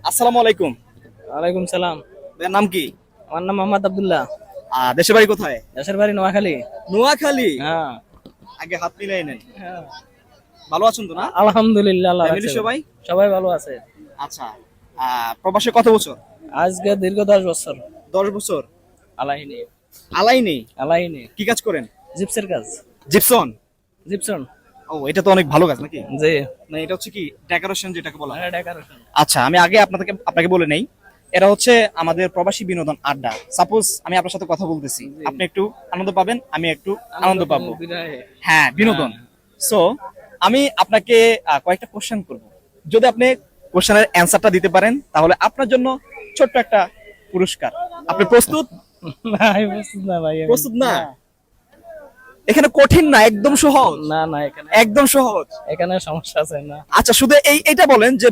আসসালামু আলাইকুম। ওয়ালাইকুম সালাম। ভাইয়ের নাম কি? আমার নাম মোহাম্মদ আব্দুল্লাহ। দেশের বাড়ি কোথায়? দেশের বাড়ি নোয়াখালী। নোয়াখালী। হ্যাঁ। আগে হাত মিলাই নেন। হ্যাঁ। ভালো আছেন তো না? আলহামদুলিল্লাহ, আল্লাহ ফ্যামিলি রাখছে। সবাই? সবাই ভালো আছে। আচ্ছা। প্রবাসে কত বছর? আজকে দীর্ঘ 10 বছর। 10 বছর। আলাইনি। আলাইনি। আলাইনি। কি কাজ করেন? জিপসের কাজ। জিপসন। জিপসন। ও, এটা তো অনেক ভালো কাজ নাকি? জি। না, এটা হচ্ছে কি ডেকোরেশন যেটাকে বলা হয়। হ্যাঁ, ডেকোরেশন। আচ্ছা, আমি আগে আপনাকে বলে নেই, এটা হচ্ছে আমাদের প্রবাসী বিনোদন আড্ডা। সাপোজ আমি আপনার সাথে কথা বলতেছি, আপনি একটু আনন্দ পাবেন, আমি একটু আনন্দ পাবো। হ্যাঁ, বিনোদন। সো আমি আপনাকে কয়েকটা কোশ্চেন করব। যদি আপনি কোশ্চেনের অ্যান্সারটা দিতে পারেন তাহলে আপনার জন্য ছোট্ট একটা পুরস্কার। আপনি প্রস্তুত? না, আমি প্রস্তুত না ভাই। প্রস্তুত না? এখানে কঠিন না, একদম সহজ। না না, এখানে একদম সহজ। এখানে সমস্যা আছে না। আচ্ছা, শুধু এইটা বলেন যে